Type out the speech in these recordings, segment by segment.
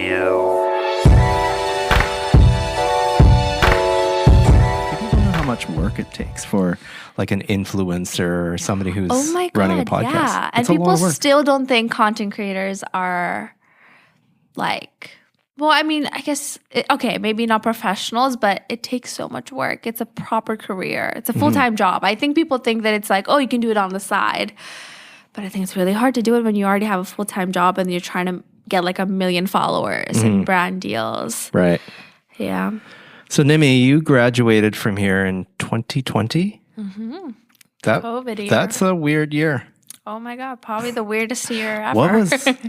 Raideo. People don't know how much work it takes for like an influencer or somebody who's running a podcast. Yeah. And people still don't think content creators are like, well, I mean, I guess, okay, maybe not professionals, but it takes so much work. It's a proper career. It's a full-time job. I think people think that it's like, oh, you can do it on the side. But I think it's really hard to do it when you already have a full-time job and you're trying to get like 1 million followers and brand deals. Right. Yeah. So, Nimmy, you graduated from here in 2020? COVID year. That's a weird year. Oh my God, probably the weirdest year ever.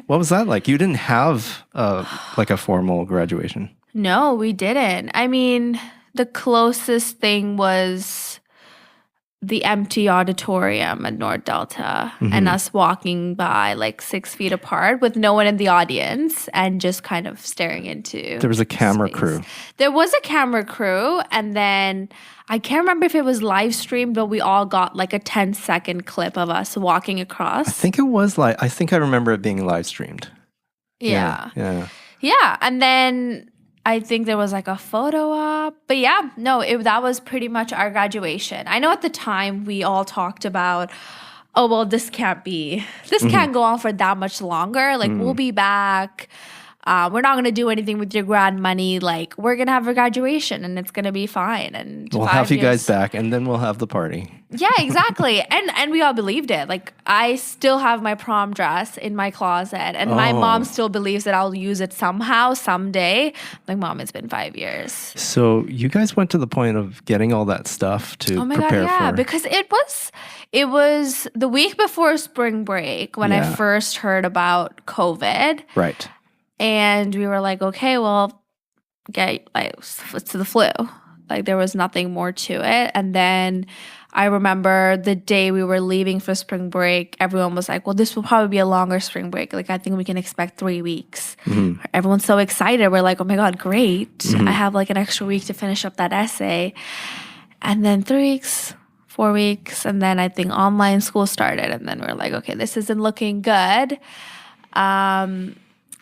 What was that like? You didn't have like a formal graduation. No, we didn't. I mean, the closest thing was the empty auditorium at North Delta and us walking by like 6 feet apart with no one in the audience and just kind of staring into There was a camera space. crew. There was a camera crew, and then I can't remember if it was live streamed, but we all got like a 10-second clip of us walking across. I think it was I think I remember it being live streamed. Yeah. Yeah. And then I think there was like a photo op. But yeah, no, that was pretty much our graduation. I know at the time we all talked about, oh, well, this can't go on for that much longer. Like, we'll be back. We're not going to do anything with your grad money. Like, we're going to have a graduation and it's going to be fine. And we'll have you guys back and then we'll have the party. Yeah, exactly. and we all believed it. Like, I still have my prom dress in my closet and my mom still believes that I'll use it somehow, someday. Like, Mom, it's been 5 years. So you guys went to the point of getting all that stuff to prepare for. Because it was the week before spring break when I first heard about COVID. Right. And we were like, okay, well, it's the flu. Like, there was nothing more to it. And then I remember the day we were leaving for spring break, everyone was like, well, this will probably be a longer spring break. Like, I think we can expect 3 weeks. Everyone's so excited. We're like, oh my God, great. I have like an extra week to finish up that essay. And then 3 weeks, 4 weeks. And then I think online school started. And then we're like, okay, this isn't looking good.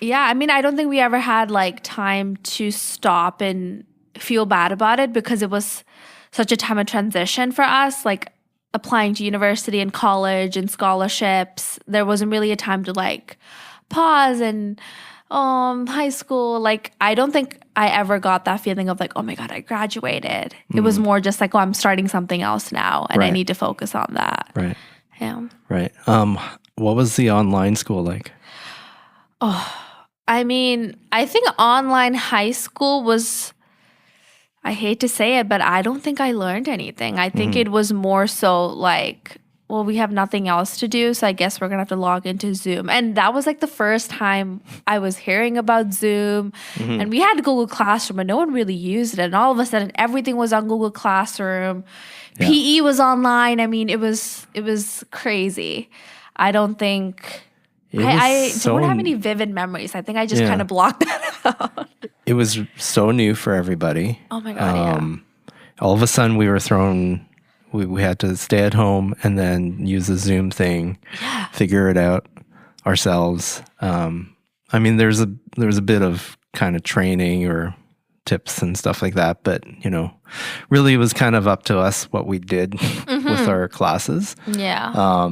Yeah, I mean, I don't think we ever had like time to stop and feel bad about it because it was such a time of transition for us, like applying to university and college and scholarships. There wasn't really a time to like pause and high school. Like, I don't think I ever got that feeling of like, oh my God, I graduated. It was more just like, oh, I'm starting something else now and I need to focus on that. Right. Yeah. Right. What was the online school like? I mean, I think online high school was, I hate to say it, but I don't think I learned anything. I think it was more so like, well, we have nothing else to do, so I guess we're going to have to log into Zoom. And that was like the first time I was hearing about Zoom. And we had Google Classroom, but no one really used it. And all of a sudden, everything was on Google Classroom. Yeah. PE was online. I mean, it was crazy. I don't think... I don't have any vivid memories. I think I just kind of blocked that out. It was so new for everybody. Oh my God, All of a sudden we were thrown, we had to stay at home and then use the Zoom thing, figure it out ourselves. I mean, there's a bit of kind of training or tips and stuff like that, but really it was kind of up to us what we did with our classes. Yeah.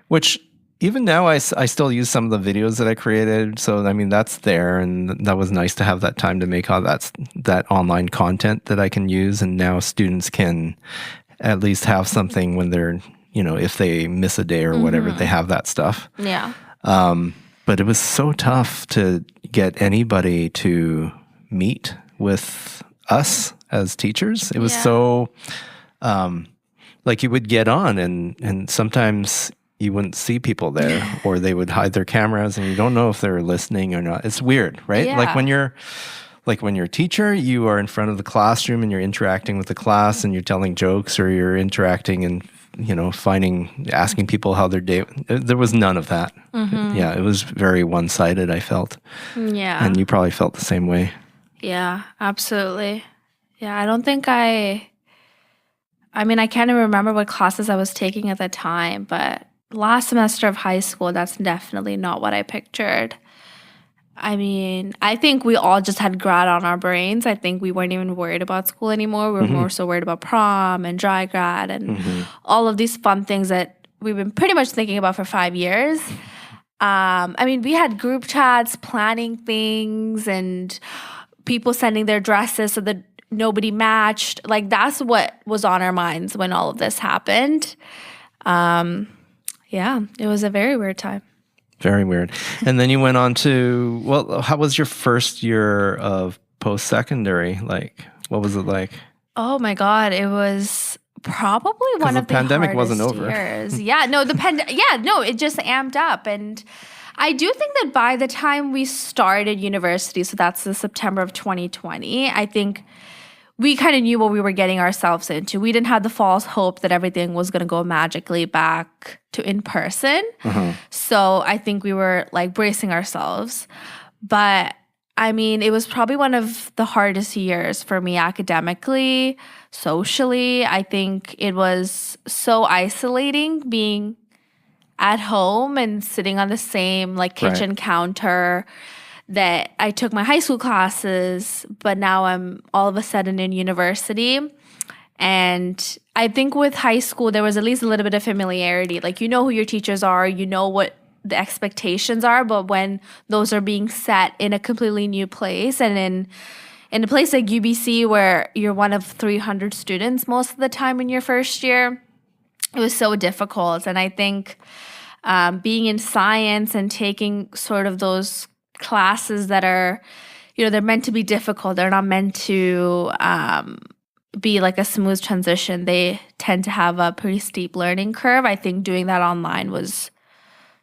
Which even now, I still use some of the videos that I created. So, I mean, that's there. And that was nice to have that time to make all that online content that I can use. And now students can at least have something when they're, if they miss a day or whatever, they have that stuff. Yeah. But it was so tough to get anybody to meet with us as teachers. It was so, like you would get on and sometimes you wouldn't see people there or they would hide their cameras and you don't know if they're listening or not. It's weird, right? Yeah. Like when you're a teacher, you are in front of the classroom and you're interacting with the class and you're telling jokes or you're interacting and, asking people how their day, there was none of that. Yeah, it was very one-sided, I felt. Yeah. And you probably felt the same way. Yeah, absolutely. Yeah, I don't think I mean, I can't even remember what classes I was taking at the time, but last semester of high school, that's definitely not what I pictured. I mean, I think we all just had grad on our brains. I think we weren't even worried about school anymore. We were more so worried about prom and dry grad and all of these fun things that we've been pretty much thinking about for 5 years. I mean, we had group chats planning things and people sending their dresses so that nobody matched. Like, that's what was on our minds when all of this happened. Yeah, it was a very weird time. Very weird. And then you went on to, well, how was your first year of post-secondary? Like, what was it like? Oh my God, it was probably one of the pandemic hardest wasn't over. years. Yeah, no, it just amped up. And I do think that by the time we started university, so that's the September of 2020, I think we kind of knew what we were getting ourselves into. We didn't have the false hope that everything was going to go magically back to in person. So I think we were like bracing ourselves. But I mean, it was probably one of the hardest years for me academically, socially. I think it was so isolating being at home and sitting on the same like kitchen counter that I took my high school classes, but now I'm all of a sudden in university. And I think with high school, there was at least a little bit of familiarity. Like, you know who your teachers are, you know what the expectations are, but when those are being set in a completely new place and in a place like UBC where you're one of 300 students most of the time in your first year, it was so difficult. And I think being in science and taking sort of those classes that are, you know, they're meant to be difficult. They're not meant to be like a smooth transition. They tend to have a pretty steep learning curve. I think doing that online was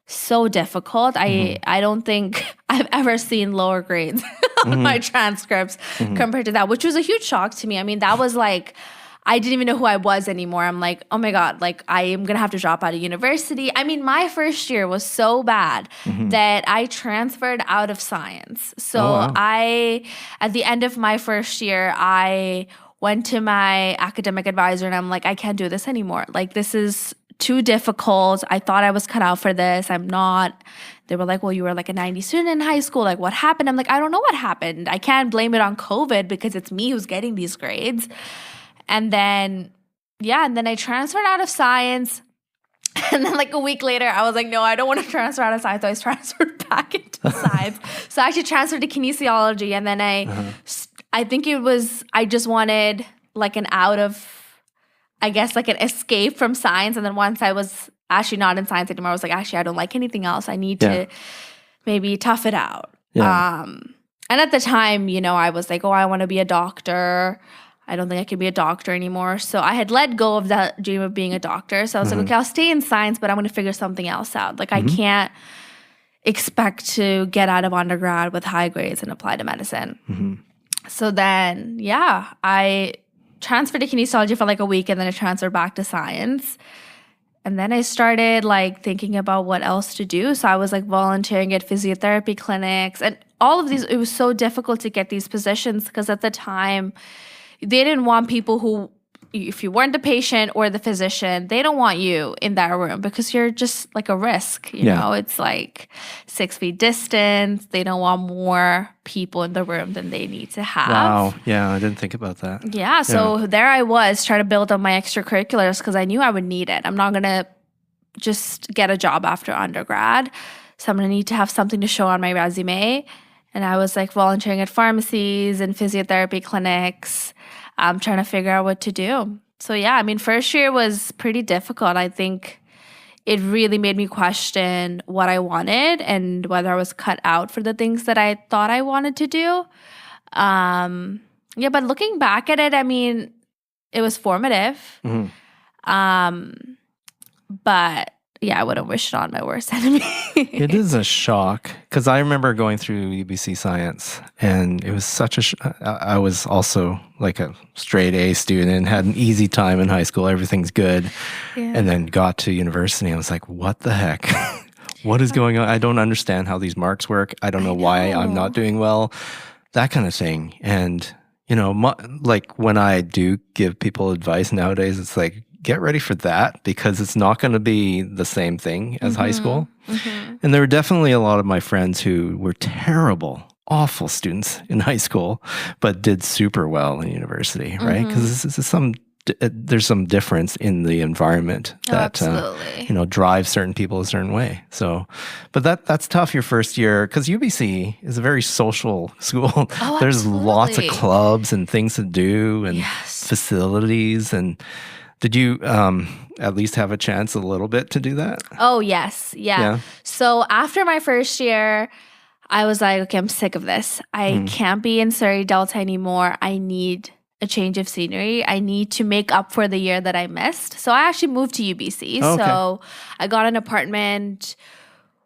so difficult. I don't think I've ever seen lower grades on my transcripts compared to that, which was a huge shock to me. I mean, that was like, I didn't even know who I was anymore. I'm like, oh my God, like I am going to have to drop out of university. I mean, my first year was so bad that I transferred out of science. So at the end of my first year, I went to my academic advisor and I'm like, I can't do this anymore. Like, this is too difficult. I thought I was cut out for this. I'm not. They were like, well, you were like a 90 student in high school. Like, what happened? I'm like, I don't know what happened. I can't blame it on COVID because it's me who's getting these grades. And then I transferred out of science. And then like a week later, I was like, no, I don't want to transfer out of science. So I transferred back into science. So I actually transferred to kinesiology. And then I think it was, I just wanted like an out of, I guess like an escape from science. And then once I was actually not in science anymore, I was like, actually, I don't like anything else. I need to maybe tough it out. Yeah. And at the time, you know, I was like, oh, I want to be a doctor. I don't think I could be a doctor anymore. So I had let go of that dream of being a doctor. So I was like, okay, I'll stay in science, but I'm going to figure something else out. Like, I can't expect to get out of undergrad with high grades and apply to medicine. So then, I transferred to kinesiology for like a week and then I transferred back to science. And then I started like thinking about what else to do. So I was like volunteering at physiotherapy clinics and all of these. It was so difficult to get these positions because at the time, they didn't want people who, if you weren't the patient or the physician, they don't want you in that room because you're just like a risk. You know, it's like 6 feet distance. They don't want more people in the room than they need to have. Wow. Yeah, I didn't think about that. Yeah. So there I was trying to build up my extracurriculars because I knew I would need it. I'm not going to just get a job after undergrad. So I'm going to need to have something to show on my resume. And I was like volunteering at pharmacies and physiotherapy clinics. I'm trying to figure out what to do. So yeah, I mean, first year was pretty difficult. I think it really made me question what I wanted and whether I was cut out for the things that I thought I wanted to do. But looking back at it, I mean, it was formative. But yeah, I wouldn't wish it on my worst enemy. It is a shock because I remember going through UBC Science and it was such I was also like a straight A student, had an easy time in high school, everything's good. And then got to university. I was like, what the heck? What is going on? I don't understand how these marks work. I don't know why I'm not doing well, that kind of thing. And, you know, like when I do give people advice nowadays, it's like, get ready for that because it's not going to be the same thing as high school. And there were definitely a lot of my friends who were terrible, awful students in high school, but did super well in university, right? Because there's some difference in the environment that drives certain people a certain way. So, but that's tough your first year because UBC is a very social school. There's lots of clubs and things to do and facilities. And did you at least have a chance a little bit to do that? Oh, yes. Yeah. So after my first year, I was like, okay, I'm sick of this. I can't be in Surrey Delta anymore. I need a change of scenery. I need to make up for the year that I missed. So I actually moved to UBC. So I got an apartment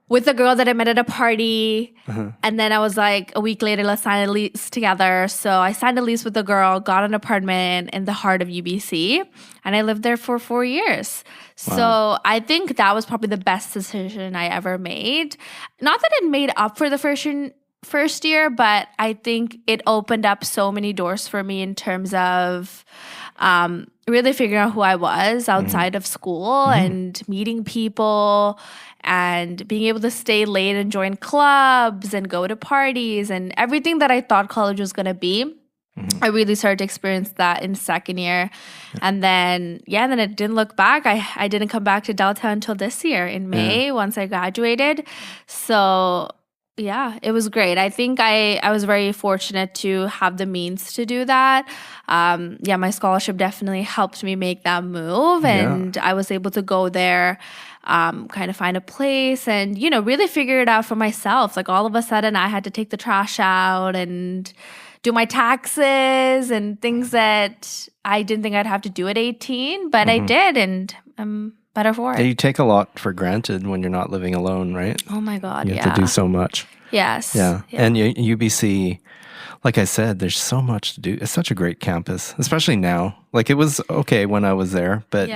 with a girl that I met at a party. And then I was like, a week later, let's sign a lease together. So I signed a lease with the girl, got an apartment in the heart of UBC, and I lived there for 4 years. Wow. So I think that was probably the best decision I ever made. Not that it made up for the first year, but I think it opened up so many doors for me in terms of really figuring out who I was outside of school and meeting people and being able to stay late and join clubs and go to parties and everything that I thought college was going to be. I really started to experience that in second year. And then, then it didn't look back. I didn't come back to Delta until this year in May once I graduated. So yeah, it was great. I think I was very fortunate to have the means to do that. My scholarship definitely helped me make that move. And I was able to go there, kind of find a place and, really figure it out for myself. Like all of a sudden I had to take the trash out and do my taxes and things that I didn't think I'd have to do at 18, but I did, and I'm better for it. You take a lot for granted when you're not living alone, right? Oh my God, you have to do so much. Yes. Yeah. And UBC, like I said, there's so much to do. It's such a great campus, especially now. Like it was okay when I was there, but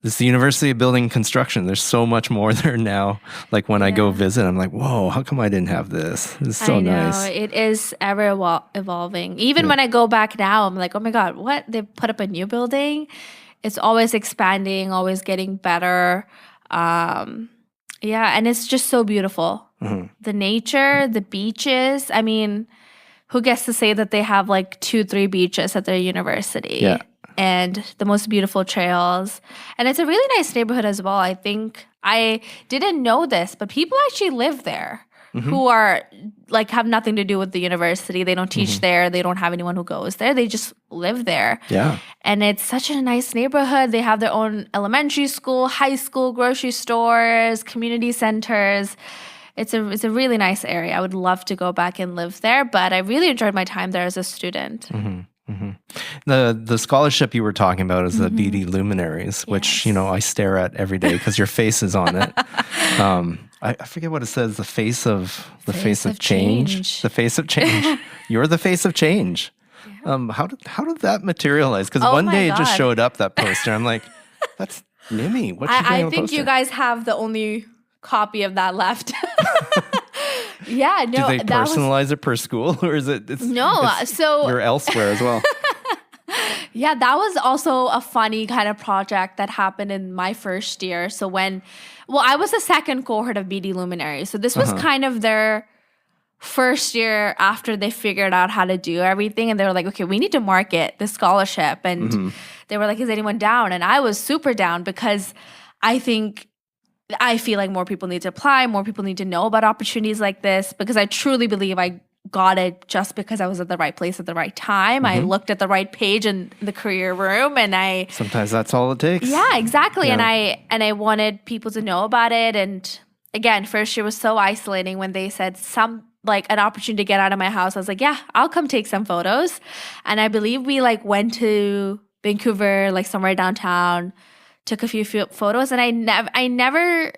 it's the University of Building Construction. There's so much more there now. Like when I go visit, I'm like, whoa, how come I didn't have this? It's so nice. It is ever evolving. Even when I go back now, I'm like, oh my God, what? They put up a new building? It's always expanding, always getting better. And it's just so beautiful. The nature, the beaches. I mean, who gets to say that they have like 2-3 beaches at their university? Yeah. And the most beautiful trails. And it's a really nice neighborhood as well. I think I didn't know this, but people actually live there who are like have nothing to do with the university. They don't teach there. They don't have anyone who goes there. They just live there. Yeah. And it's such a nice neighborhood. They have their own elementary school, high school, grocery stores, community centers. It's a really nice area. I would love to go back and live there, but I really enjoyed my time there as a student. The scholarship you were talking about is the Beadie Luminaries, which I stare at every day because your face is on it. I forget what it says. The face of change. The face of change. You're the face of change. Yeah. How did that materialize? Because one day it just showed up, that poster. I'm like, that's Nimmy. What's she doing on the think poster? you guys have the only copy of that left. Yeah, no. Do they personalize it per school, or is it? So you're elsewhere as well. Yeah, that was also a funny kind of project that happened in my first year. So I was the second cohort of Beadie Luminaries. So this was kind of their first year after they figured out how to do everything. And they were like, okay, we need to market this scholarship. And they were like, is anyone down? And I was super down because I feel like more people need to apply, more people need to know about opportunities like this, because I truly believe I got it just because I was at the right place at the right time. I looked at the right page in the career room, and sometimes that's all it takes. Yeah, exactly. Yeah. And I wanted people to know about it. And again, first year was so isolating when they said an opportunity to get out of my house. I was like, yeah, I'll come take some photos. And I believe we went to Vancouver, somewhere downtown, took a few photos, and I never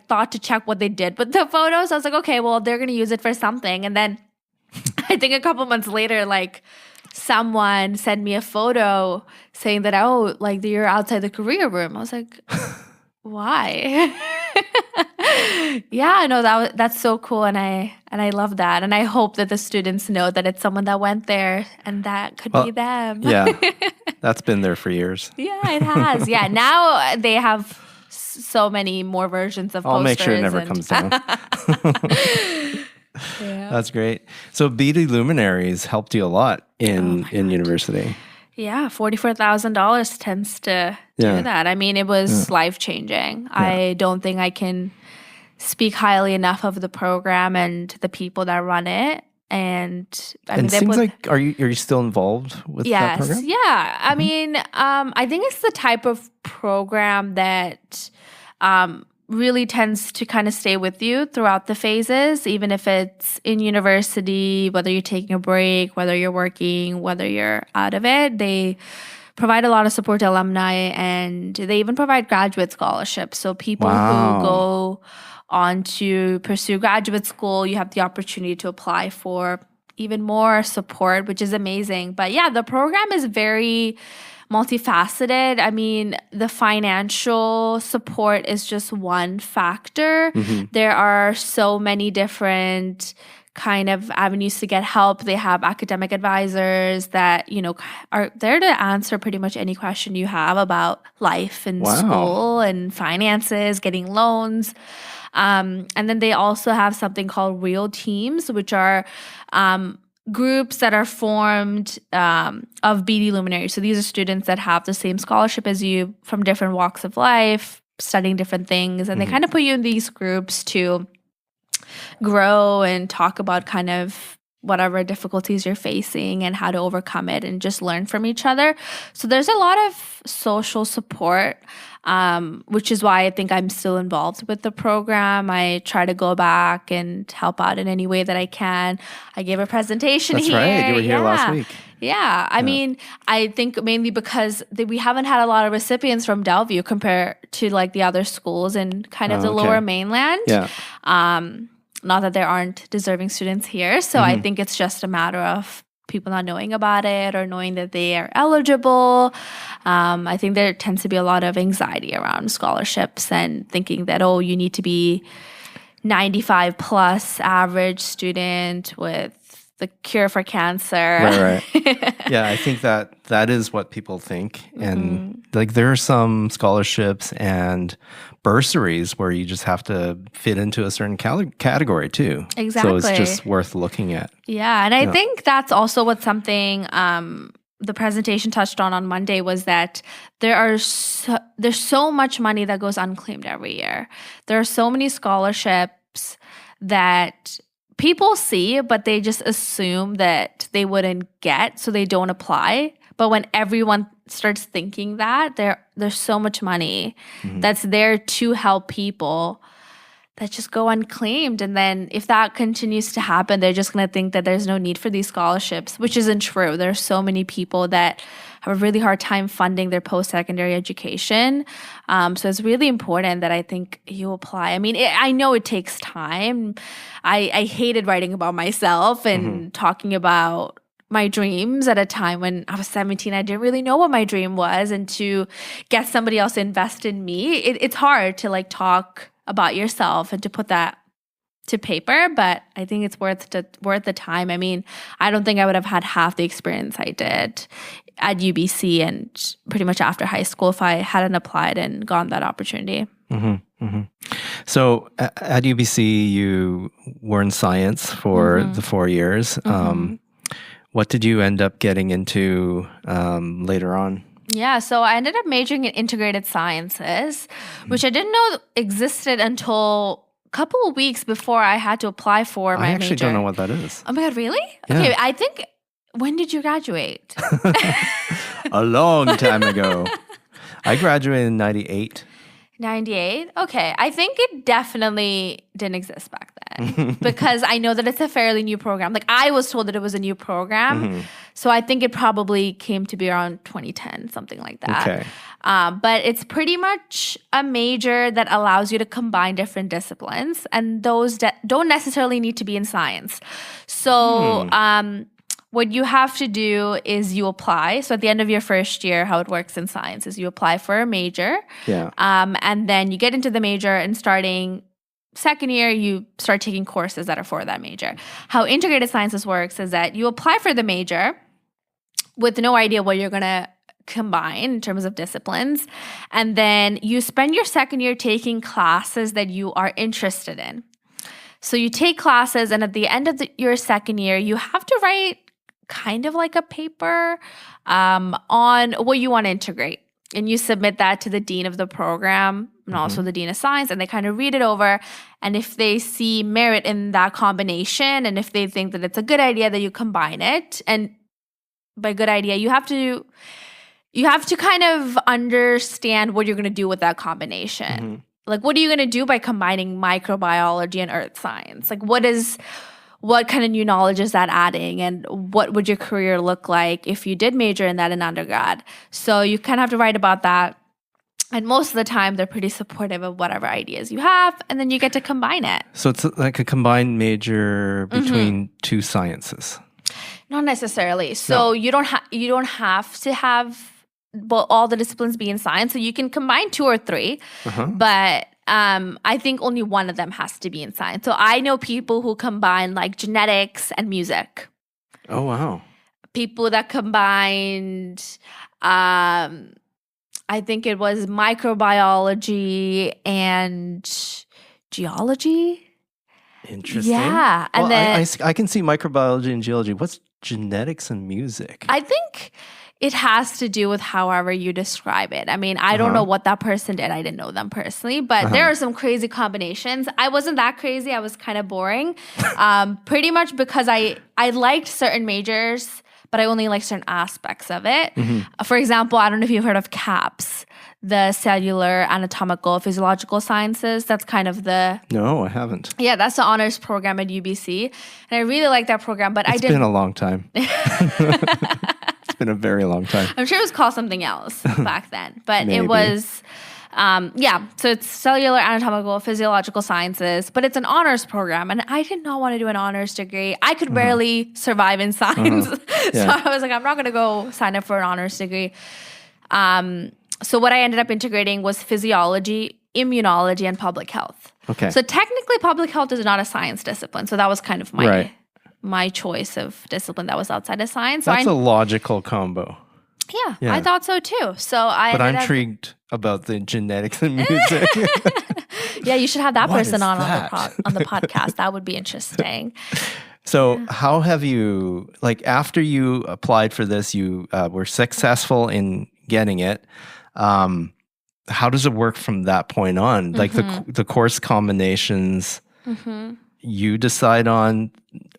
thought to check what they did with the photos. I was like, okay, well, they're going to use it for something. And then I think a couple months later, someone sent me a photo saying that, you're outside the career room. I was like, why? Yeah, no, that's so cool, and I love that, and I hope that the students know that it's someone that went there, and that could be them. Yeah, that's been there for years. Yeah, it has. Yeah, now they have so many more versions of posters. I'll make sure it never comes down. Yeah. That's great. So Beadie Luminaries helped you a lot in university. Yeah, $44,000 tends to do that. I mean, it was life-changing. I don't think I can speak highly enough of the program and the people that run it. And I mean, it seems like, are you still involved with that program? Yes, yeah. I mean, I think it's the type of program that really tends to kind of stay with you throughout the phases, even if it's in university, whether you're taking a break, whether you're working, whether you're out of it. They provide a lot of support to alumni, and they even provide graduate scholarships. So people who go on to pursue graduate school, you have the opportunity to apply for even more support, which is amazing. But yeah, the program is very multifaceted. I mean, the financial support is just one factor. There are so many different kind of avenues to get help. They have academic advisors that, are there to answer pretty much any question you have about life and school and finances, getting loans. And then they also have something called real teams, which are groups that are formed of Beadie Luminaries. So these are students that have the same scholarship as you from different walks of life, studying different things. And they kind of put you in these groups to grow and talk about kind of whatever difficulties you're facing and how to overcome it and just learn from each other. So there's a lot of social support, which is why I think I'm still involved with the program. I try to go back and help out in any way that I can. I gave a presentation here. That's right. You were here last week. Yeah. I mean, I think mainly because we haven't had a lot of recipients from Delview compared to like the other schools in kind of the lower mainland. Yeah. Not that there aren't deserving students here. So I think it's just a matter of people not knowing about it or knowing that they are eligible. I think there tends to be a lot of anxiety around scholarships and thinking that, you need to be 95 plus average student with the cure for cancer. Right. Yeah, I think that is what people think. And like there are some scholarships and bursaries where you just have to fit into a certain category too. Exactly. So it's just worth looking at. Yeah, and I think that's also what something the presentation touched on Monday was that there's so much money that goes unclaimed every year. There are so many scholarships that people see, but they just assume that they wouldn't get, so they don't apply. But when everyone starts thinking that, there's so much money that's there to help people that just go unclaimed. And then if that continues to happen, they're just going to think that there's no need for these scholarships, which isn't true. There are so many people that have a really hard time funding their post-secondary education. So it's really important that I think you apply. I mean, I know it takes time. I hated writing about myself and talking about my dreams at a time when I was 17. I didn't really know what my dream was. And to get somebody else to invest in me, it's hard to like talk about yourself and to put that to paper, but I think it's worth the time. I mean, I don't think I would have had half the experience I did at UBC and pretty much after high school if I hadn't applied and gotten that opportunity. So at UBC, you were in science for the 4 years. What did you end up getting into later on? Yeah, so I ended up majoring in integrated sciences, which I didn't know existed until a couple of weeks before I had to apply for my major. I actually don't know what that is. Oh my God, really? Yeah. Okay, I think, when did you graduate? A long time ago. I graduated in 98. 98? Okay, I think it definitely didn't exist back then because I know that it's a fairly new program. Like I was told that it was a new program. So I think it probably came to be around 2010, something like that. Okay. But it's pretty much a major that allows you to combine different disciplines, and those don't necessarily need to be in science. So what you have to do is you apply. So at the end of your first year, how it works in science is you apply for a major. Yeah. And then you get into the major, and starting second year, you start taking courses that are for that major. How integrated sciences works is that you apply for the major with no idea what you're going to combine in terms of disciplines. And then you spend your second year taking classes that you are interested in. So you take classes, and at the end of your second year, you have to write kind of like a paper on what you want to integrate. And you submit that to the dean of the program and also the dean of science, and they kind of read it over. And if they see merit in that combination, and if they think that it's a good idea, that you combine it. And by good idea, you have to kind of understand what you're going to do with that combination. Like, what are you going to do by combining microbiology and earth science? Like, what kind of new knowledge is that adding? And what would your career look like if you did major in that in undergrad? So you kind of have to write about that. And most of the time, they're pretty supportive of whatever ideas you have. And then you get to combine it. So it's like a combined major between two sciences. Not necessarily. So you don't have to have all the disciplines be in science. So you can combine 2 or 3. But I think only one of them has to be in science. So I know people who combine like genetics and music. Oh, wow. People that combined, I think it was microbiology and geology. Interesting. Yeah. And then I can see microbiology and geology. What's genetics and music? I think it has to do with however you describe it. I mean, I don't know what that person did. I didn't know them personally, but there are some crazy combinations. I wasn't that crazy. I was kind of boring. Pretty much because I liked certain majors, but I only liked certain aspects of it. For example, I don't know if you've heard of CAPS, the cellular, anatomical, physiological sciences. That's kind of the... No, I haven't. Yeah, that's the honors program at UBC. And I really like that program, but It's been a long time. It's been a very long time. I'm sure it was called something else back then, but it was, so it's cellular, anatomical, physiological sciences, but it's an honors program. And I did not want to do an honors degree. I could barely survive in science. So I was like, I'm not going to go sign up for an honors degree. So what I ended up integrating was physiology, immunology, and public health. Okay. So technically public health is not a science discipline. So that was kind of my choice of discipline that was outside of science. That's a logical combo. Yeah, I thought so too. But I'm intrigued about the genetics and music. Yeah, you should have that person on the podcast. That would be interesting. So how have you, like after you applied for this, you were successful in getting it. How does it work from that point on? Like the course combinations you decide on,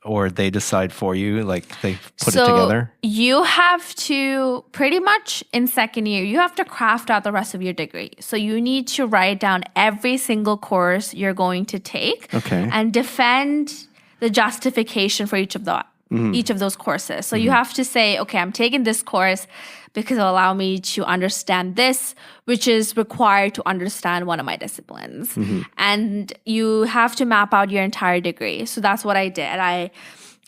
or they decide for you, like they put it together? You have to pretty much in second year, you have to craft out the rest of your degree. So you need to write down every single course you're going to take and defend the justification for each of those courses. So you have to say, okay, I'm taking this course because it'll allow me to understand this, which is required to understand one of my disciplines. And you have to map out your entire degree. So that's what I did. I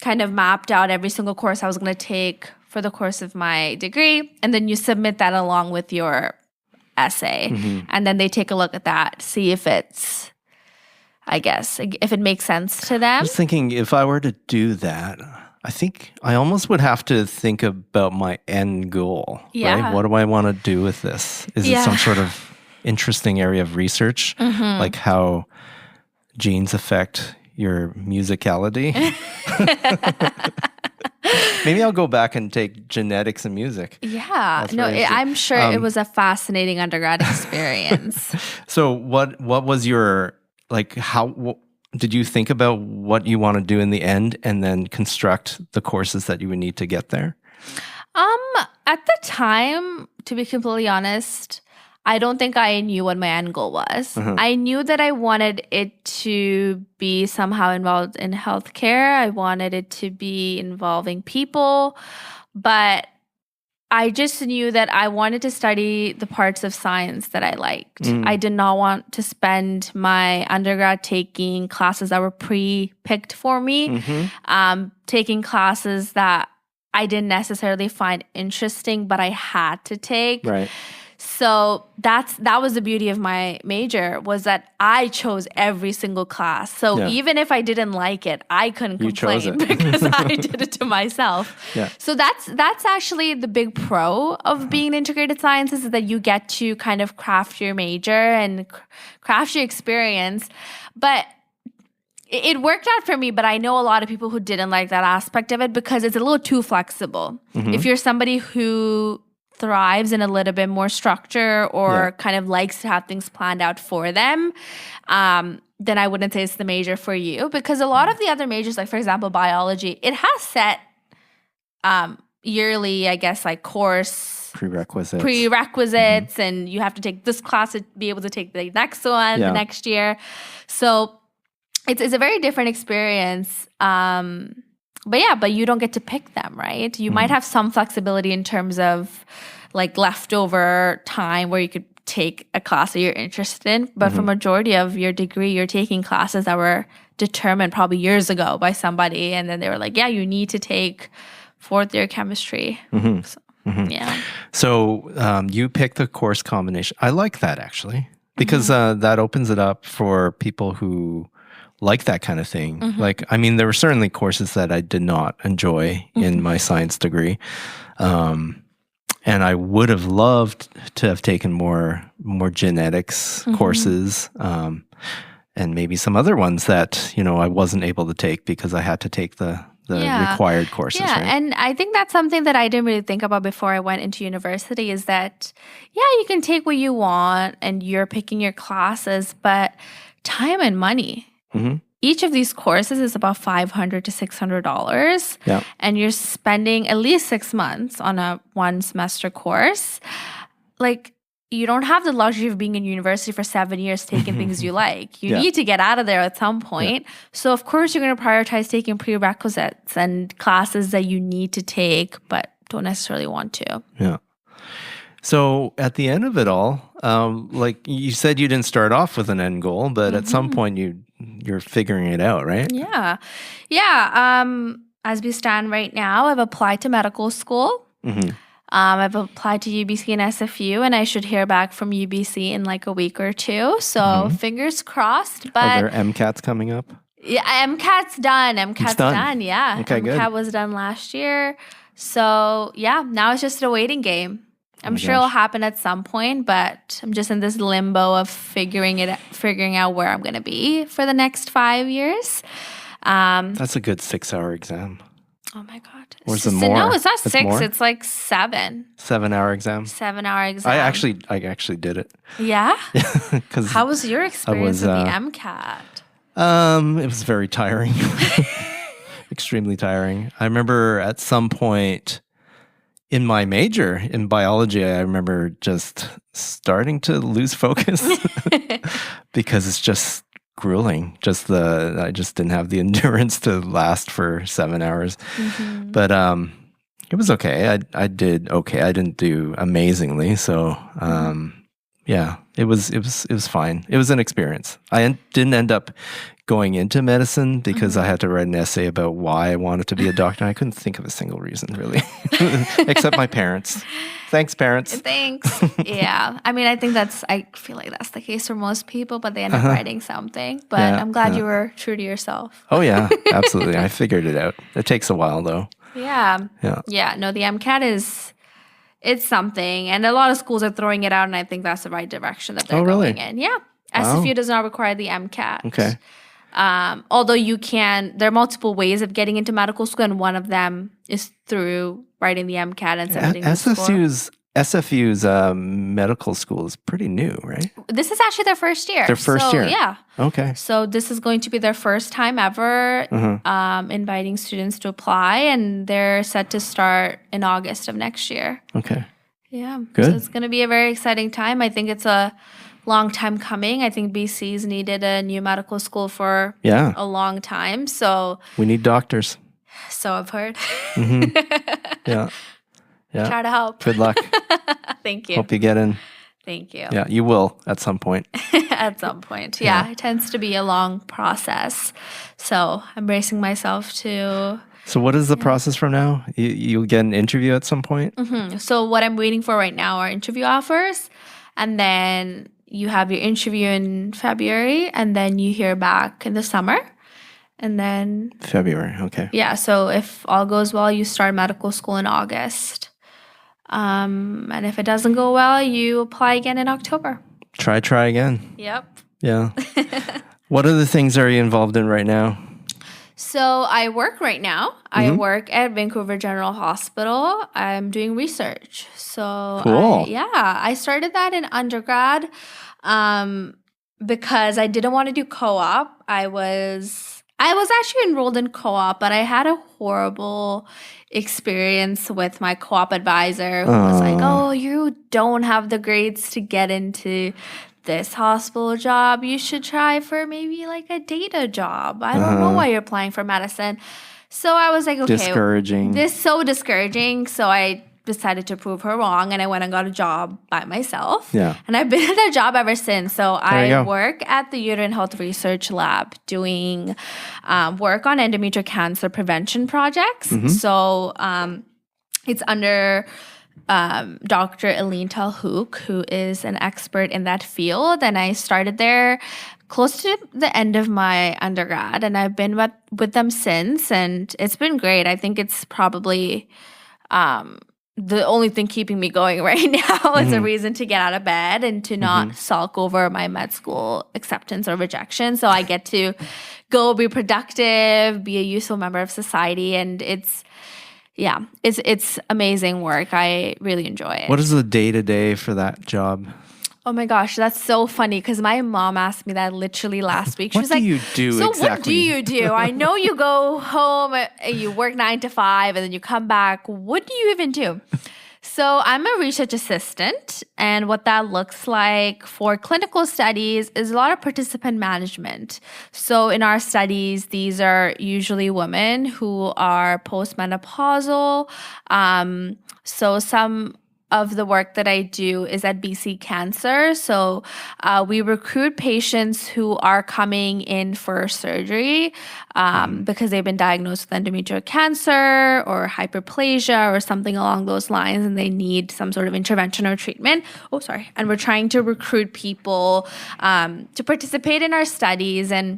kind of mapped out every single course I was going to take for the course of my degree. And then you submit that along with your essay. And then they take a look at that, see if it's, I guess, if it makes sense to them. I was thinking if I were to do that, I think I almost would have to think about my end goal. Right? What do I want to do with this? Is it some sort of interesting area of research? Like how genes affect your musicality? Maybe I'll go back and take genetics and music. Yeah. I'm sure it was a fascinating undergrad experience. So what was your, like, did you think about what you want to do in the end and then construct the courses that you would need to get there? At the time, to be completely honest, I don't think I knew what my end goal was. I knew that I wanted it to be somehow involved in healthcare. I wanted it to be involving people, but I just knew that I wanted to study the parts of science that I liked. I did not want to spend my undergrad taking classes that were pre-picked for me, taking classes that I didn't necessarily find interesting, but I had to take. Right. So that was the beauty of my major, was that I chose every single class. So even if I didn't like it, I couldn't complain because I did it to myself. Yeah. So that's actually the big pro of being in integrated sciences, is that you get to kind of craft your major and craft your experience. But it worked out for me, but I know a lot of people who didn't like that aspect of it because it's a little too flexible. If you're somebody who thrives in a little bit more structure or kind of likes to have things planned out for them, then I wouldn't say it's the major for you. Because a lot of the other majors, like for example, biology, it has set yearly, I guess, like course prerequisites, and you have to take this class to be able to take the next one the next year. So it's a very different experience. But you don't get to pick them, right? You might have some flexibility in terms of like leftover time where you could take a class that you're interested in. But for majority of your degree, you're taking classes that were determined probably years ago by somebody. And then they were like, yeah, you need to take fourth year chemistry. So you picked the course combination. I like that actually, because that opens it up for people who like that kind of thing. Like, I mean, there were certainly courses that I did not enjoy in my science degree. And I would have loved to have taken more genetics courses, and maybe some other ones that, I wasn't able to take because I had to take the required courses. Yeah, right? And I think that's something that I didn't really think about before I went into university, is that, you can take what you want and you're picking your classes, but time and money. Each of these courses is about $500 to $600, and you're spending at least 6 months on a 1 semester course. Like, you don't have the luxury of being in university for 7 years taking things you like. You need to get out of there at some point. So, of course, you're going to prioritize taking prerequisites and classes that you need to take but don't necessarily want to. Yeah. So at the end of it all, like you said, you didn't start off with an end goal, but at some point you're figuring it out, right? Yeah. As we stand right now, I've applied to medical school. I've applied to UBC and SFU, and I should hear back from UBC in like a week or two. So fingers crossed. But are there MCATs coming up? Yeah, MCAT's done. MCAT's done. Yeah. Okay, MCAT was done last year. So now it's just a waiting game. I'm sure it'll happen at some point, but I'm just in this limbo of figuring out where I'm going to be for the next 5 years. That's a good 6-hour exam. Oh my God. Or is it more? No, it's not 6. More? It's like 7. 7-hour exam? 7-hour exam. I actually did it. Yeah? Because how was your experience with the MCAT? It was very tiring. Extremely tiring. I remember at some point in my major in biology, I remember just starting to lose focus because it's just grueling. I just didn't have the endurance to last for 7 hours. But it was okay. I did okay. I didn't do amazingly. So it was fine. It was an experience. I didn't end up going into medicine because I had to write an essay about why I wanted to be a doctor. I couldn't think of a single reason, really, except my parents. Thanks, parents. Thanks. Yeah. I mean, I feel like that's the case for most people, but they end up writing something. But I'm glad you were true to yourself. Oh, yeah, absolutely. I figured it out. It takes a while, though. Yeah. No, the MCAT it's something. And a lot of schools are throwing it out, and I think that's the right direction that they're going in. Yeah. Wow. SFU does not require the MCAT. Okay. Although there are multiple ways of getting into medical school, and one of them is through writing the MCAT and submitting the score. SFU's medical school is pretty new, right? This is actually their first year. Their first year? Yeah. Okay. So this is going to be their first time ever inviting students to apply, and they're set to start in August of next year. Okay. Yeah. Good. So it's going to be a very exciting time. I think it's a long time coming. I think BC's needed a new medical school for a long time. So we need doctors. So I've heard. Yeah. Try to help. Good luck. Thank you. Hope you get in. Thank you. Yeah, you will at some point. At some point. Yeah, it tends to be a long process. So I'm bracing myself to So what is the process from now? You'll get an interview at some point? So what I'm waiting for right now are interview offers. And then you have your interview in February, and then you hear back in the summer. And then February, okay. Yeah, so if all goes well, you start medical school in August. And if it doesn't go well, you apply again in October. Try again. Yep. Yeah. What other things are you involved in right now? So I work right now. I work at Vancouver General Hospital. I'm doing research. So cool. I started that in undergrad because I didn't want to do co-op. I was actually enrolled in co-op, but I had a horrible experience with my co-op advisor who was like, oh, you don't have the grades to get into this hospital job. You should try for maybe like a data job. I don't know why you're applying for medicine. So I was like, okay. Discouraging. This is so discouraging. So I decided to prove her wrong, and I went and got a job by myself. Yeah. And I've been at that job ever since. So I work at the Uterine Health Research Lab doing work on endometrial cancer prevention projects. So it's under Dr. Eileen Talhouk, who is an expert in that field. And I started there close to the end of my undergrad, and I've been with them since, and it's been great. I think it's probably the only thing keeping me going right now is a reason to get out of bed and to not sulk over my med school acceptance or rejection. So I get to go be productive, be a useful member of society, and it's amazing work. I really enjoy it. What is the day-to-day for that job? Oh my gosh, that's so funny because my mom asked me that literally last week. She was like, what do you do exactly? What do you do? I know you go home, you work 9 to 5, and then you come back. What do you even do? So I'm a research assistant, and what that looks like for clinical studies is a lot of participant management. So in our studies, these are usually women who are postmenopausal. So some of the work that I do is at BC Cancer. So we recruit patients who are coming in for surgery because they've been diagnosed with endometrial cancer or hyperplasia or something along those lines, and they need some sort of intervention or treatment. And we're trying to recruit people to participate in our studies. And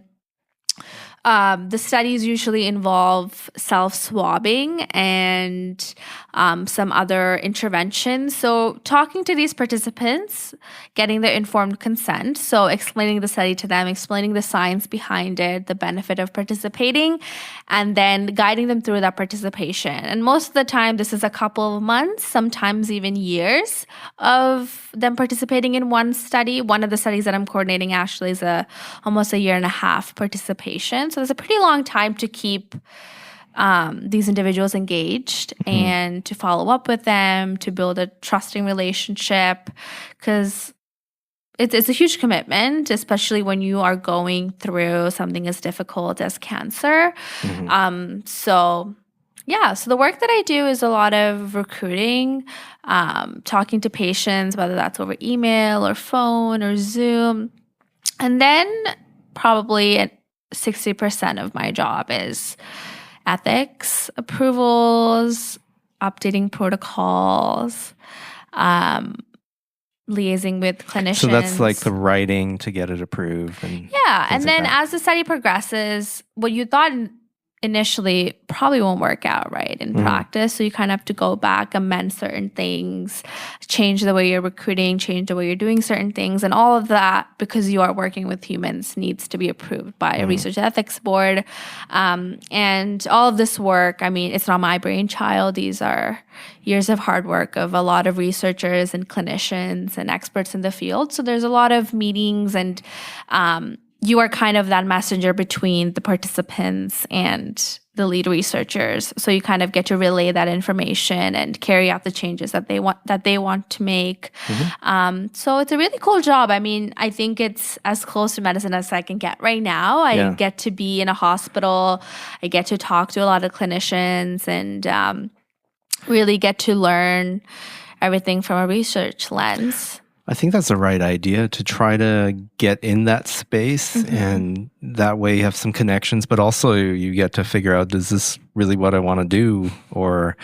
the studies usually involve self-swabbing and some other interventions. So talking to these participants, getting their informed consent, so explaining the study to them, explaining the science behind it, the benefit of participating, and then guiding them through that participation. And most of the time, this is a couple of months, sometimes even years of them participating in one study. One of the studies that I'm coordinating actually is almost a year and a half participation. So it's a pretty long time to keep these individuals engaged and to follow up with them, to build a trusting relationship, because it's a huge commitment, especially when you are going through something as difficult as cancer. So the work that I do is a lot of recruiting, talking to patients, whether that's over email or phone or Zoom. And then probably 60% of my job is ethics, approvals, updating protocols, liaising with clinicians. So that's like the writing to get it approved. And then as the study progresses, what you thought initially probably won't work out right in practice. So you kind of have to go back, amend certain things, change the way you're recruiting, change the way you're doing certain things. And all of that, because you are working with humans, needs to be approved by a research ethics board. And all of this work, I mean, it's not my brainchild. These are years of hard work of a lot of researchers and clinicians and experts in the field. So there's a lot of meetings, and you are kind of that messenger between the participants and the lead researchers. So you kind of get to relay that information and carry out the changes that they want to make. So it's a really cool job. I mean, I think it's as close to medicine as I can get right now. I get to be in a hospital. I get to talk to a lot of clinicians and really get to learn everything from a research lens. I think that's the right idea, to try to get in that space, and that way you have some connections, but also you get to figure out, is this really what I want to do? Or,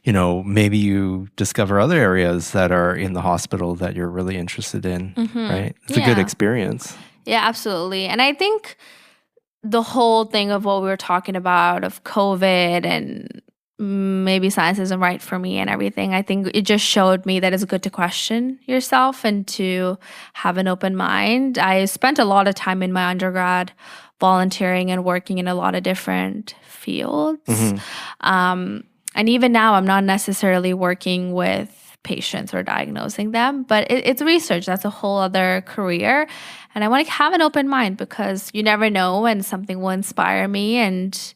maybe you discover other areas that are in the hospital that you're really interested in, right? It's a good experience. Yeah, absolutely. And I think the whole thing of what we were talking about of COVID and maybe science isn't right for me and everything, I think it just showed me that it's good to question yourself and to have an open mind. I spent a lot of time in my undergrad volunteering and working in a lot of different fields. And even now, I'm not necessarily working with patients or diagnosing them, but it's research. That's a whole other career. And I want to have an open mind, because you never know when something will inspire me and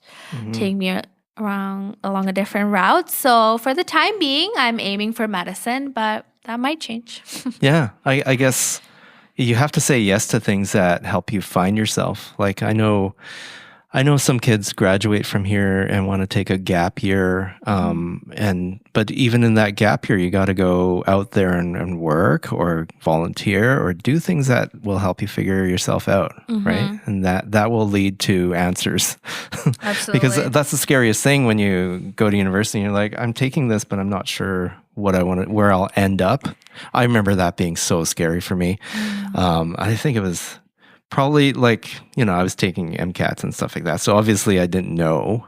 take me along a different route. So for the time being, I'm aiming for medicine, but that might change. Yeah, I guess you have to say yes to things that help you find yourself. Like I know some kids graduate from here and want to take a gap year, but even in that gap year, you got to go out there and work or volunteer or do things that will help you figure yourself out, right? And that will lead to answers. Absolutely. Because that's the scariest thing when you go to university and you're like, I'm taking this, but I'm not sure what I want, where I'll end up. I remember that being so scary for me. I think it was probably I was taking MCATs and stuff like that. So obviously I didn't know.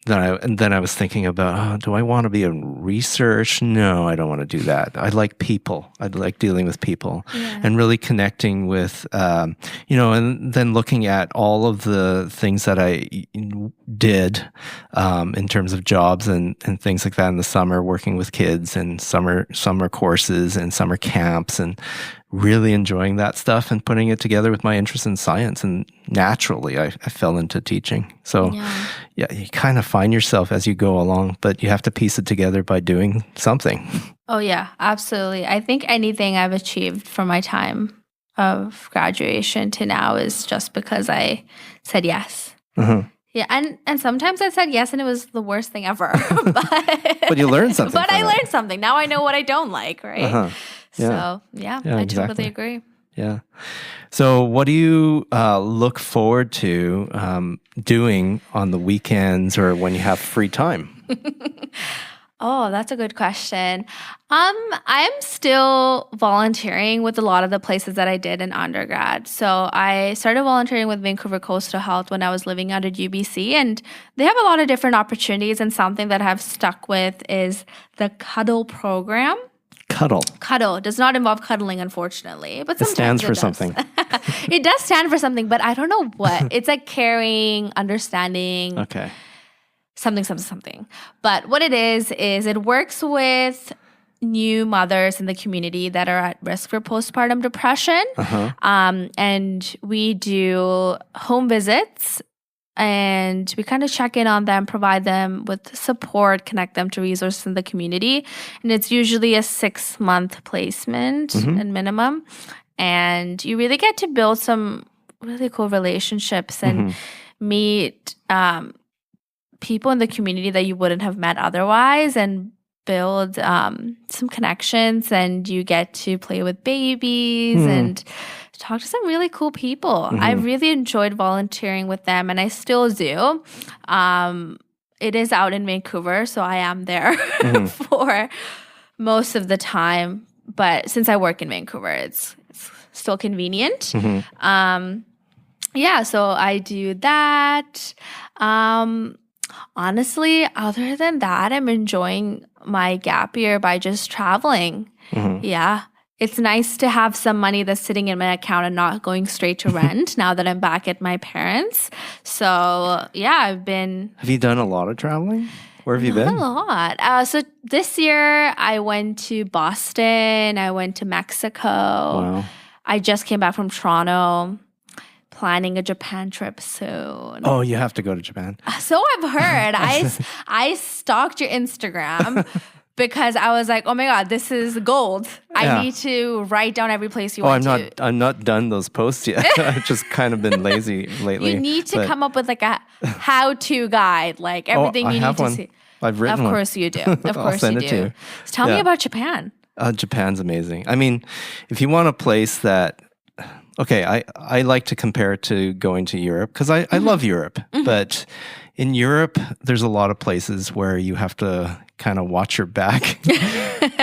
Then I was thinking about, do I want to be in research? No, I don't want to do that. I like people. I like dealing with people and really connecting with, and then looking at all of the things that I did in terms of jobs and things like that in the summer, working with kids and summer courses and summer camps, and really enjoying that stuff and putting it together with my interest in science. And naturally, I fell into teaching. So yeah, you kind of find yourself as you go along, but you have to piece it together by doing something. Oh, yeah, absolutely. I think anything I've achieved from my time of graduation to now is just because I said yes. Yeah, and sometimes I said yes and it was the worst thing ever. But you learned something. But I learned something. Now I know what I don't like, right? Yeah. So, I totally agree. Yeah. So what do you look forward to doing on the weekends or when you have free time? Oh, that's a good question. I'm still volunteering with a lot of the places that I did in undergrad. So I started volunteering with Vancouver Coastal Health when I was living out at UBC, and they have a lot of different opportunities, and something that I've stuck with is the Cuddle program. Cuddle does not involve cuddling, unfortunately, but sometimes it stands for something. It does stand for something, but I don't know what. It's like caring, understanding. Okay. Something. But what it is it works with new mothers in the community that are at risk for postpartum depression. And we do home visits. And we kind of check in on them, provide them with support, connect them to resources in the community. And it's usually a 6-month placement at minimum. And you really get to build some really cool relationships and meet people in the community that you wouldn't have met otherwise, and build some connections. And you get to play with babies and talk to some really cool people. I really enjoyed volunteering with them, and I still do. It is out in Vancouver, so I am there for most of the time. But since I work in Vancouver, it's still convenient. So I do that. Honestly, other than that, I'm enjoying my gap year by just traveling. Yeah. It's nice to have some money that's sitting in my account and not going straight to rent now that I'm back at my parents'. So, Have you done a lot of traveling? Where have you been? A lot. So this year I went to Boston. I went to Mexico. Wow. I just came back from Toronto. Planning a Japan trip soon. Oh, you have to go to Japan. So I've heard. I stalked your Instagram because I was like, oh my God, this is gold. I need to write down every place you went to. I'm not done those posts yet. I've just kind of been lazy lately. You need to come up with like a how-to guide, like everything you need to see. I've written one. Of course you do. Of course you do. So tell me about Japan. Japan's amazing. I mean, if you want a place that, okay, I like to compare it to going to Europe because I love Europe. But in Europe, there's a lot of places where you have to kind of watch your back,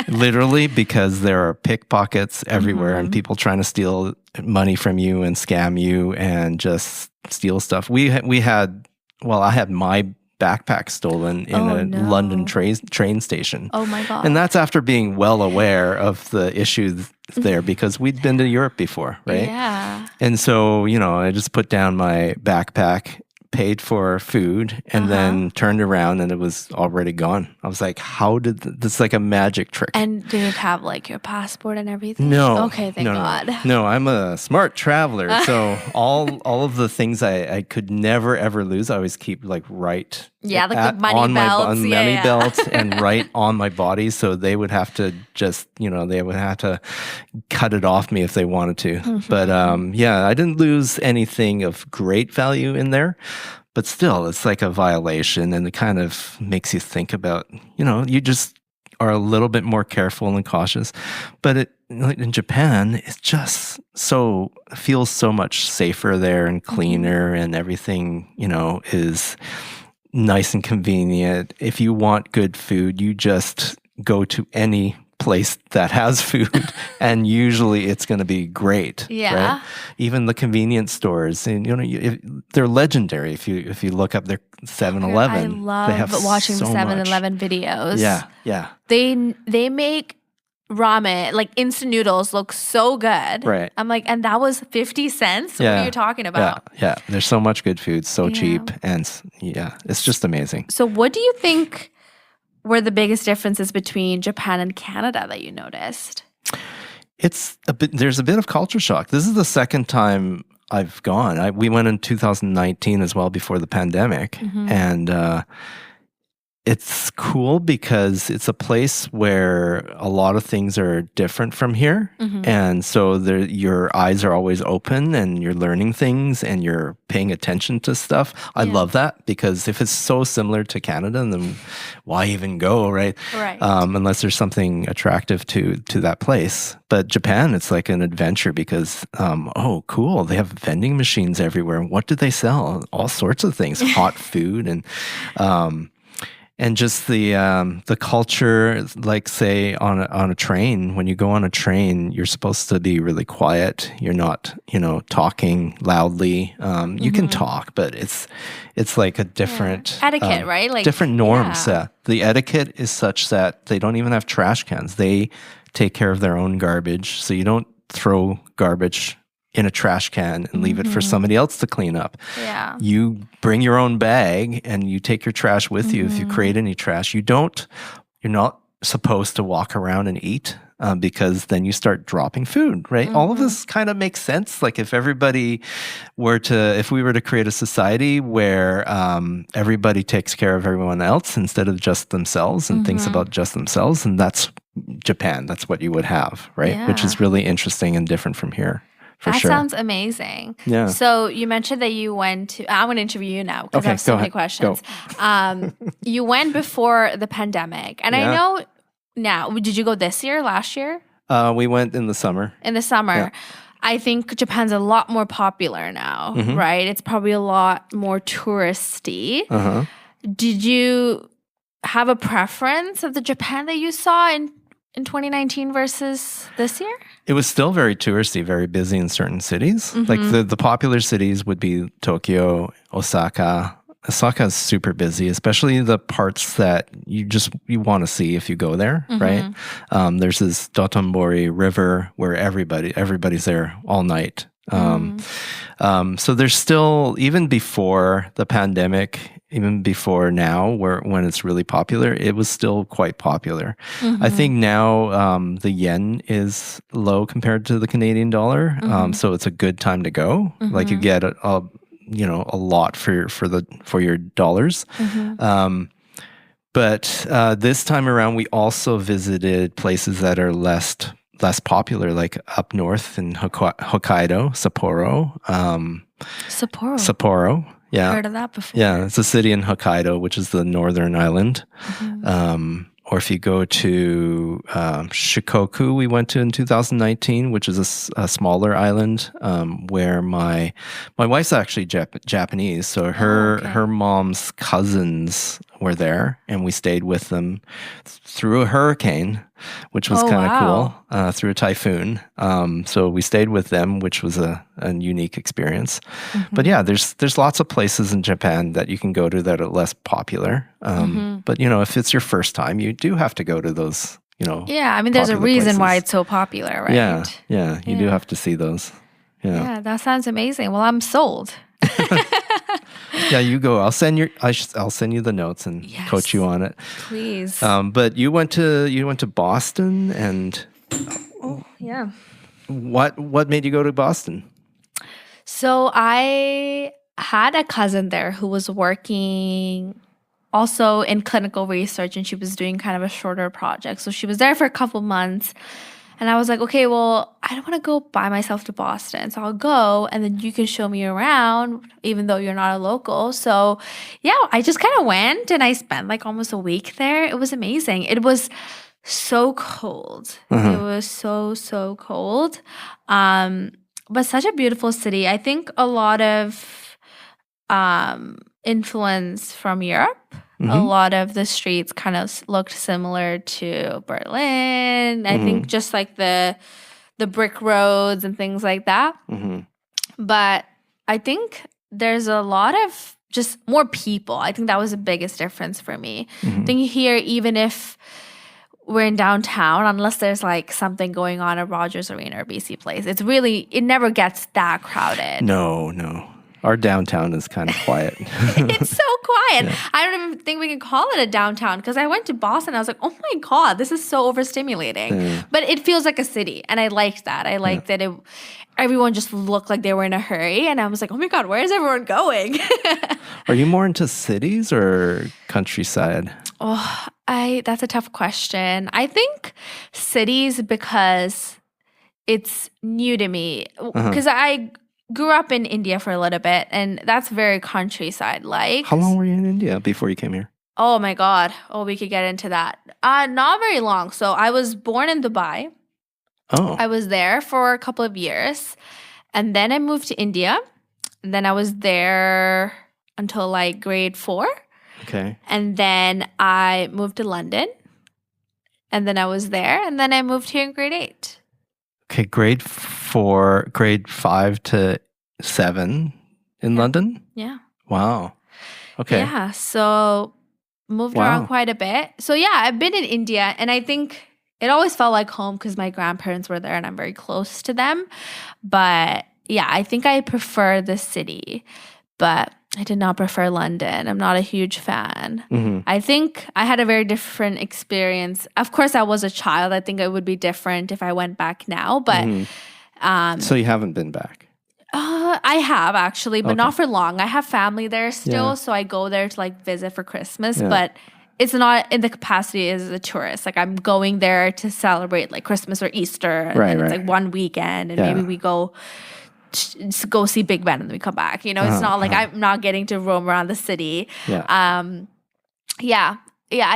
literally, because there are pickpockets everywhere and people trying to steal money from you and scam you and just steal stuff. I had my backpack stolen in London train station. Oh my God. And that's after being well aware of the issues there because we'd been to Europe before, right? Yeah. And so, I just put down my backpack, paid for food, and then turned around and it was already gone. I was like, how did this like a magic trick? And did it have like your passport and everything? No. Okay, thank God. No, I'm a smart traveler. So all of the things I could never ever lose, I always keep like right like the money belts. Money belt and right on my body. So they would have to just, they would have to cut it off me if they wanted to. But I didn't lose anything of great value in there. But still, it's like a violation, and it kind of makes you think about, you just are a little bit more careful and cautious. But like in Japan, it's just feels so much safer there and cleaner, and everything, is nice and convenient. If you want good food, you just go to any place that has food and usually it's going to be great. Yeah. Right? Even the convenience stores, and they're legendary. If you look up their 7-Eleven, I love watching the 7-Eleven videos. Yeah. They make ramen, like instant noodles, look so good. Right. I'm like, and that was 50 cents? What are you talking about? Yeah. There's so much good food, so cheap, and it's just amazing. So what do you think were the biggest differences between Japan and Canada that you noticed? There's a bit of culture shock. This is the second time I've gone. We went in 2019 as well, before the pandemic. And it's cool because it's a place where a lot of things are different from here. And so your eyes are always open and you're learning things and you're paying attention to stuff. I love that, because if it's so similar to Canada, then why even go, right? Right. Unless there's something attractive to that place. But Japan, it's like an adventure because, cool, they have vending machines everywhere. What do they sell? All sorts of things, hot food and just the culture, like say on a train. When you go on a train, you're supposed to be really quiet. You're not, talking loudly. You can talk, but it's like a different etiquette, right? Like different norms. The etiquette is such that they don't even have trash cans. They take care of their own garbage, so you don't throw garbage in a trash can and leave it for somebody else to clean up. Yeah. You bring your own bag and you take your trash with you. If you create any trash, you're not supposed to walk around and eat because then you start dropping food, right? All of this kind of makes sense. Like if we were to create a society where everybody takes care of everyone else instead of just themselves and thinks about just themselves, and that's Japan. That's what you would have, right? Yeah. Which is really interesting and different from here. That sounds amazing. Yeah. So you mentioned that you went to, I'm going to interview you now because I have so many questions. You went before the pandemic. And I know now, did you go this year, last year? We went in the summer. In the summer. Yeah. I think Japan's a lot more popular now, right? It's probably a lot more touristy. Did you have a preference of the Japan that you saw in 2019 versus this year? It was still very touristy, very busy in certain cities. Like the popular cities would be Tokyo, Osaka. Osaka is super busy, especially the parts that you want to see if you go there, right? There's this Dotonbori River where everybody's there all night. So there's still, even before the pandemic, even before now, when it's really popular, it was still quite popular. I think now the yen is low compared to the Canadian dollar, so it's a good time to go. Like you get a lot for your dollars. But this time around, we also visited places that are less popular, like up north in Hokkaido, Sapporo. Sapporo. Yeah. Heard of that before. Yeah, it's a city in Hokkaido, which is the northern island. or if you go to Shikoku, we went to in 2019, which is a smaller island where my wife's actually Japanese, so her mom's cousins were there, and we stayed with them through a hurricane, which was kind of cool, through a typhoon. So we stayed with them, which was a unique experience. But yeah, there's lots of places in Japan that you can go to that are less popular. But if it's your first time, you do have to go to those. Yeah, I mean, there's a reason why it's so popular, right? Yeah, you do have to see those. Yeah, that sounds amazing. Well, I'm sold. Yeah, you go. I'll send you the notes and coach you on it, please. But you went to Boston, and what made you go to Boston? So I had a cousin there who was working also in clinical research, and she was doing kind of a shorter project. So she was there for a couple months. And I was like, okay, well, I don't want to go by myself to Boston. So I'll go, and then you can show me around, even though you're not a local. So yeah, I just kind of went, and I spent like almost a week there. It was amazing. It was so cold. It was so cold. But such a beautiful city. I think a lot of influence from Europe. A lot of the streets kind of looked similar to Berlin. I think just like the brick roads and things like that. But I think there's a lot of just more people. I think that was the biggest difference for me. I think here, even if we're in downtown, unless there's like something going on at Rogers Arena or BC Place, it never gets that crowded. No. Our downtown is kind of quiet. It's so quiet. Yeah. I don't even think we can call it a downtown, because I went to Boston. I was like, oh my God, this is so overstimulating. Yeah. But it feels like a city, and I liked that. I liked that everyone just looked like they were in a hurry, and I was like, oh my God, where is everyone going? Are you more into cities or countryside? Oh, that's a tough question. I think cities, because it's new to me. Because I grew up in India for a little bit, and that's very countryside-like. How long were you in India before you came here? Oh my God. Oh, we could get into that. Not very long. So I was born in Dubai. Oh. I was there for a couple of years, and then I moved to India, and then I was there until like grade 4. Okay. And then I moved to London, and then I was there, and then I moved here in grade 8. Okay, grade 5 to 7 in London? Yeah. Wow. Okay. Yeah, so moved around quite a bit. So yeah, I've been in India, and I think it always felt like home because my grandparents were there and I'm very close to them. But yeah, I think I prefer the city, but I did not prefer London. I'm not a huge fan. I think I had a very different experience. Of course, I was a child. I think it would be different if I went back now. But so you haven't been back? I have actually, but not for long. I have family there still, so I go there to like visit for Christmas. But it's not in the capacity as a tourist. Like I'm going there to celebrate like Christmas or Easter. And it's like one weekend, and maybe we go see Big Ben and then we come back. It's not like I'm not getting to roam around the city. I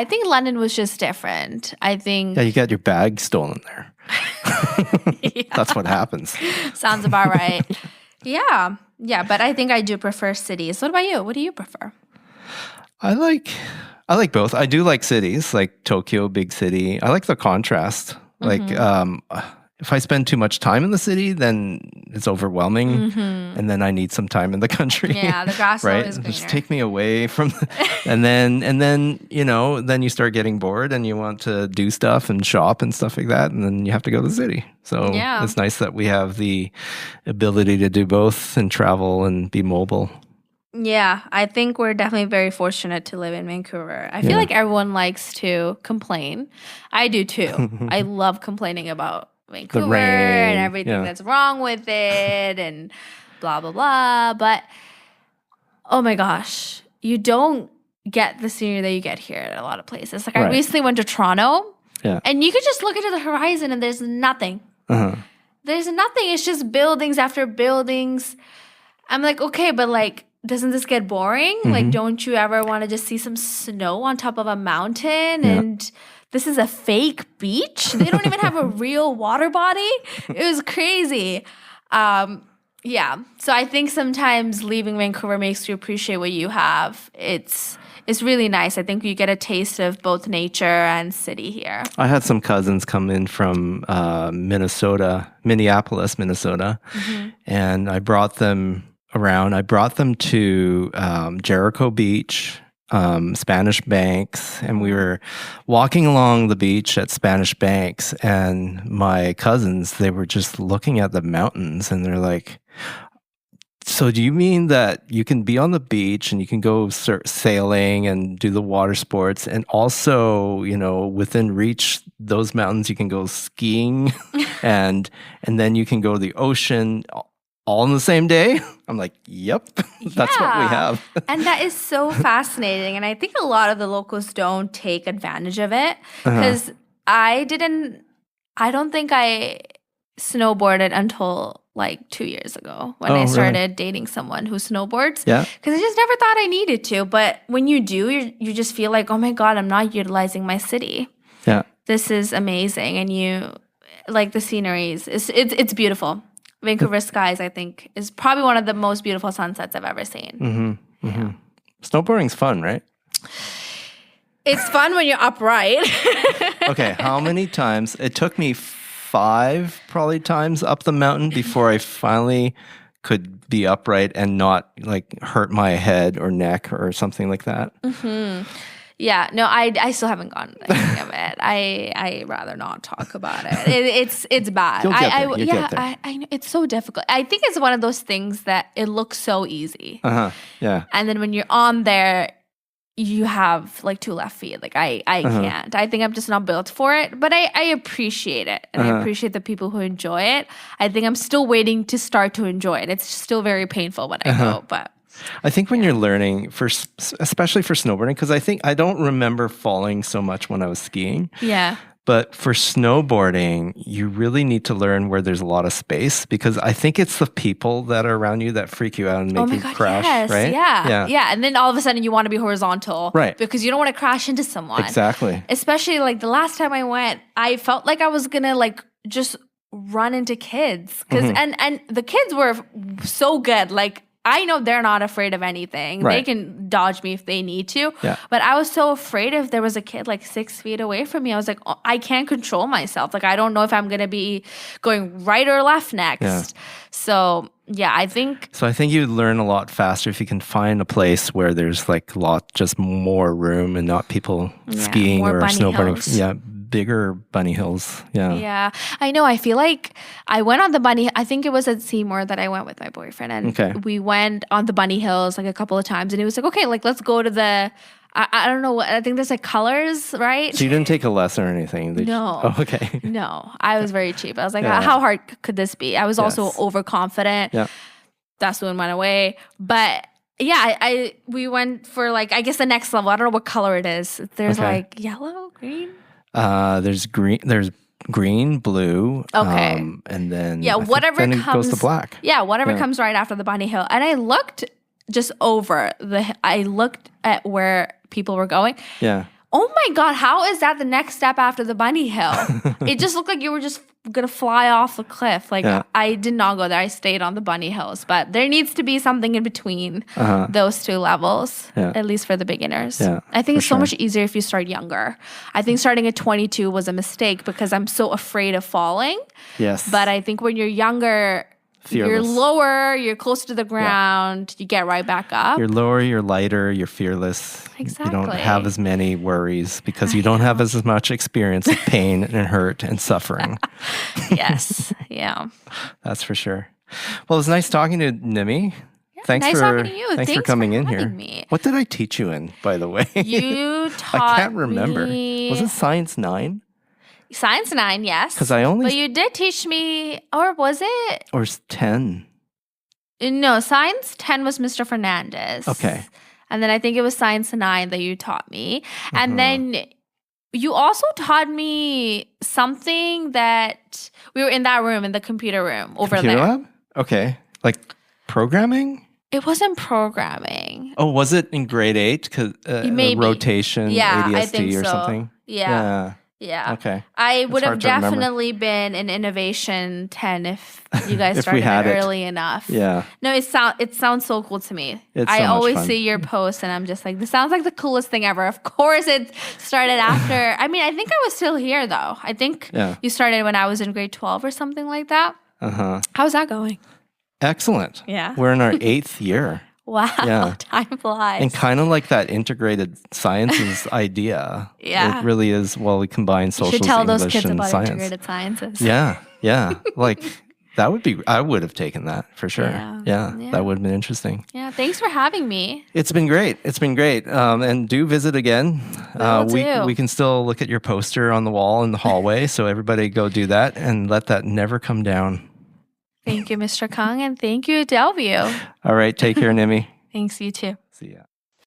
think London was just different. I think you got your bag stolen there. That's what happens. Sounds about right. Yeah, but I think I do prefer cities. What about you? What do you prefer? I like both. I do like cities, like Tokyo, big city. I like the contrast. Like if I spend too much time in the city, then it's overwhelming, and then I need some time in the country. Yeah, the grass is always greener. Just take me away from, and then then you start getting bored, and you want to do stuff and shop and stuff like that, and then you have to go to the city. So it's nice that we have the ability to do both and travel and be mobile. Yeah, I think we're definitely very fortunate to live in Vancouver. I feel like everyone likes to complain. I do too. I love complaining about Vancouver and everything that's wrong with it and blah, blah, blah. But, oh my gosh, you don't get the scenery that you get here at a lot of places. Like I recently went to Toronto and you could just look into the horizon and there's nothing. There's nothing. It's just buildings after buildings. I'm like, okay, but like, doesn't this get boring? Like, don't you ever want to just see some snow on top of a mountain and this is a fake beach. They don't even have a real water body. It was crazy. Yeah. So I think sometimes leaving Vancouver makes you appreciate what you have. It's really nice. I think you get a taste of both nature and city here. I had some cousins come in from Minneapolis, Minnesota, and I brought them around. I brought them to Jericho Beach, Spanish Banks, and we were walking along the beach at Spanish Banks, and my cousins, they were just looking at the mountains, and they're like, so do you mean that you can be on the beach and you can go sailing and do the water sports, and also, within reach those mountains you can go skiing and then you can go to the ocean all in the same day? I'm like, yep, that's what we have. And that is so fascinating. And I think a lot of the locals don't take advantage of it, because I don't think I snowboarded until like 2 years ago when I started dating someone who snowboards. Yeah. Because I just never thought I needed to. But when you do, you just feel like, oh my God, I'm not utilizing my city. Yeah. This is amazing. And you like the sceneries. It's beautiful. Vancouver skies, I think, is probably one of the most beautiful sunsets I've ever seen. Yeah. Snowboarding's fun, right? It's fun when you're upright. Okay, how many times? It took me 5 probably times up the mountain before I finally could be upright and not like hurt my head or neck or something like that. Yeah, no, I still haven't gotten the hang of it. I rather not talk about it. It's bad. You'll get there. I know it's so difficult. I think it's one of those things that it looks so easy. Yeah. And then when you're on there, you have like 2 left feet. Like I can't. I think I'm just not built for it. But I appreciate it. And I appreciate the people who enjoy it. I think I'm still waiting to start to enjoy it. It's still very painful when I go, but I think when you're learning, especially for snowboarding, because I don't remember falling so much when I was skiing. Yeah. But for snowboarding, you really need to learn where there's a lot of space, because I think it's the people that are around you that freak you out and make you crash, yes. right? Yeah. And then all of a sudden you want to be horizontal. Right. Because you don't want to crash into someone. Exactly. Especially like the last time I went, I felt like I was going to like just run into kids. And the kids were so good. Like, I know they're not afraid of anything. Right. They can dodge me if they need to. Yeah. But I was so afraid if there was a kid like 6 feet away from me. I was like, oh, I can't control myself. Like, I don't know if I'm going to be going right or left next. Yeah. So, yeah, I think you learn a lot faster if you can find a place where there's like just more room and not people skiing or snowboarding. Hills. Yeah. Bigger bunny hills. Yeah, I know. I feel like I went on the bunny. I think it was at Seymour that I went with my boyfriend, and we went on the bunny hills like a couple of times. And he was like, "Okay, like let's go to the." I don't know what. I think there's like colors, right? So you didn't take a lesson or anything? No. Oh, okay. No, I was very cheap. I was like, how hard could this be? I was also overconfident. Yeah. That soon went away, but. Yeah, we went for like I guess the next level. I don't know what color it is. There's like yellow, green. There's green, blue. Okay. And then whatever then comes, it goes to black. Yeah, whatever comes right after the bunny hill. And I looked just over I looked at where people were going. Yeah. Oh my God, how is that the next step after the bunny hill? It just looked like you were just gonna fly off the cliff. Like I did not go there. I stayed on the bunny hills, but there needs to be something in between those 2 levels, at least for the beginners. Yeah, I think it's so much easier if you start younger. I think starting at 22 was a mistake because I'm so afraid of falling. Yes. But I think when you're younger, fearless. You're lower, you're closer to the ground, you get right back up. You're lower, you're lighter, you're fearless. Exactly. You don't have as many worries because you don't have as much experience of pain and hurt and suffering. Yes. Yeah. That's for sure. Well, it was nice talking to Nimmy. Yeah, thanks talking to you. Thanks for coming in here. Me. What did I teach you in, by the way? You taught I can't remember. me... Was it Science 9? Science 9, yes. Because I only... But you did teach me... Or was it... Or 10? No, Science 10 was Mr. Fernandez. Okay. And then I think it was Science 9 that you taught me. And then you also taught me something that... We were in that room, in the computer room over computer there. Lab? Okay. Like programming? It wasn't programming. Oh, was it in grade 8? Because Maybe. rotation, yeah, ADSD I think or so. something? Yeah. Yeah. Okay. I would have hard to remember. definitely been an innovation 10 if you guys If we started had it it. early enough. Yeah. No, it sounds so cool to me. It's I so much always fun. see your posts and I'm just like, this sounds like the coolest thing ever. Of course it started after. I mean, I think I was still here though. I think you started when I was in grade 12 or something like that. Uh-huh. How's that going? Excellent. Yeah. We're in our 8th year. Wow. Yeah. Time flies. And kind of like that integrated sciences idea. Yeah. It really is, well, we combine You socials, should tell English, those kids and about science. integrated sciences. Yeah. Yeah. Like that would be, I would have taken that for sure. Yeah. That would have been interesting. Yeah. Thanks for having me. It's been great. It's been great. And do visit again. We can still look at your poster on the wall in the hallway. So everybody go do that and let that never come down. Thank you, Mr. Kong, and thank you, Delview. All right. Take care, Nimmy. Thanks, you too. See ya.